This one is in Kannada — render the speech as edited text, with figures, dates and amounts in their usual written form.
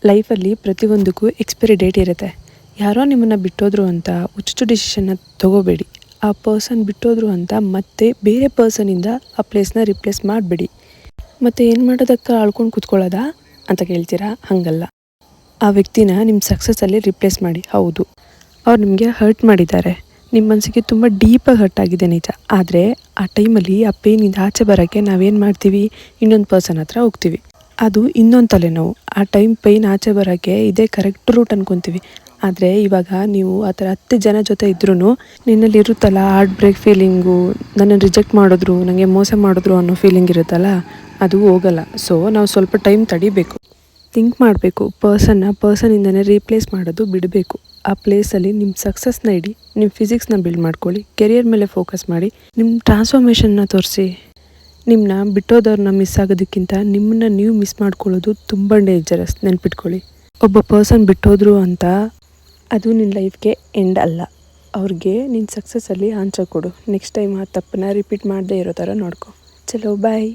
ಲೈಫಲ್ಲಿ ಪ್ರತಿಯೊಂದಕ್ಕೂ ಎಕ್ಸ್ಪೈರಿ ಡೇಟ್ ಇರುತ್ತೆ. ಯಾರೋ ನಿಮ್ಮನ್ನು ಬಿಟ್ಟೋದ್ರು ಅಂತ ಹುಚ್ಚು ಡಿಸಿಷನ್ನ ತೊಗೋಬೇಡಿ. ಆ ಪರ್ಸನ್ ಬಿಟ್ಟೋದ್ರು ಅಂತ ಮತ್ತೆ ಬೇರೆ ಪರ್ಸನಿಂದ ಆ ಪ್ಲೇಸ್ನ ರಿಪ್ಲೇಸ್ ಮಾಡಬೇಡಿ. ಮತ್ತು ಏನು ಮಾಡೋದಕ್ಕೆ ಆಳ್ಕೊಂಡು ಕೂತ್ಕೊಳ್ಳೋದಾ ಅಂತ ಕೇಳ್ತೀರಾ? ಹಾಗಲ್ಲ. ಆ ವ್ಯಕ್ತಿನ ನಿಮ್ಮ ಸಕ್ಸಸ್ಸಲ್ಲಿ ರಿಪ್ಲೇಸ್ ಮಾಡಿ. ಹೌದು, ಅವ್ರು ನಿಮಗೆ ಹರ್ಟ್ ಮಾಡಿದ್ದಾರೆ, ನಿಮ್ಮ ಮನಸ್ಸಿಗೆ ತುಂಬ ಡೀಪಾಗಿ ಹರ್ಟ್ ಆಗಿದೆ ನಿಜ. ಆದರೆ ಆ ಟೈಮಲ್ಲಿ ಆ ಪೇನಿಂದ ಆಚೆ ಬರೋಕ್ಕೆ ನಾವೇನು ಮಾಡ್ತೀವಿ? ಇನ್ನೊಂದು ಪರ್ಸನ್ ಹತ್ರ ಹೋಗ್ತೀವಿ. ಅದು ಇನ್ನೊಂದು ತಲೆನೋವು. ಆ ಟೈಮ್ ಪೇಯ್ನ್ ಆಚೆ ಬರೋಕ್ಕೆ ಇದೇ ಕರೆಕ್ಟ್ ರೂಟ್ ಅಂದ್ಕೊತೀವಿ. ಆದರೆ ಇವಾಗ ನೀವು ಆ ಥರ 10 ಜನ ಜೊತೆ ಇದ್ರೂ ನಿನ್ನಲ್ಲಿ ಇರುತ್ತಲ್ಲ ಹಾರ್ಟ್ ಬ್ರೇಕ್ ಫೀಲಿಂಗು, ನನ್ನನ್ನು ರಿಜೆಕ್ಟ್ ಮಾಡಿದ್ರು, ನನಗೆ ಮೋಸ ಮಾಡಿದ್ರು ಅನ್ನೋ ಫೀಲಿಂಗ್ ಇರುತ್ತಲ್ಲ, ಅದು ಹೋಗಲ್ಲ. ಸೊ ನಾವು ಸ್ವಲ್ಪ ಟೈಮ್ ತಡಿಬೇಕು, ಥಿಂಕ್ ಮಾಡಬೇಕು. ಪರ್ಸನಿಂದನೇ ರೀಪ್ಲೇಸ್ ಮಾಡೋದು ಬಿಡಬೇಕು. ಆ ಪ್ಲೇಸಲ್ಲಿ ನಿಮ್ಮ ಸಕ್ಸಸ್ನ ಇಡಿ, ನಿಮ್ಮ ಫಿಸಿಕ್ಸ್ನ ಬಿಲ್ಡ್ ಮಾಡ್ಕೊಳ್ಳಿ, ಕೆರಿಯರ್ ಮೇಲೆ ಫೋಕಸ್ ಮಾಡಿ, ನಿಮ್ಮ ಟ್ರಾನ್ಸ್ಫಾರ್ಮೇಷನ್ನ ತೋರಿಸಿ. ನಿಮ್ಮನ್ನ ಬಿಟ್ಟೋದವ್ರನ್ನ ಮಿಸ್ ಆಗೋದಕ್ಕಿಂತ ನಿಮ್ಮನ್ನ ನೀವು ಮಿಸ್ ಮಾಡ್ಕೊಳ್ಳೋದು ತುಂಬ ಡೇಂಜರಸ್. ನೆನ್ಪಿಟ್ಕೊಳ್ಳಿ, ಒಬ್ಬ ಪರ್ಸನ್ ಬಿಟ್ಟೋದ್ರು ಅಂತ ಅದು ನಿನ್ನ ಲೈಫ್ಗೆ ಎಂಡ್ ಅಲ್ಲ. ಅವ್ರಿಗೆ ನಿನ್ನ ಸಕ್ಸಸ್ಸಲ್ಲಿ ಆನ್ಸರ್ ಕೊಡು. ನೆಕ್ಸ್ಟ್ ಟೈಮ್ ಆ ತಪ್ಪನ್ನ ರಿಪೀಟ್ ಮಾಡದೇ ಇರೋ ಥರ ನೋಡ್ಕೊ. ಚಲೋ ಬಾಯ್.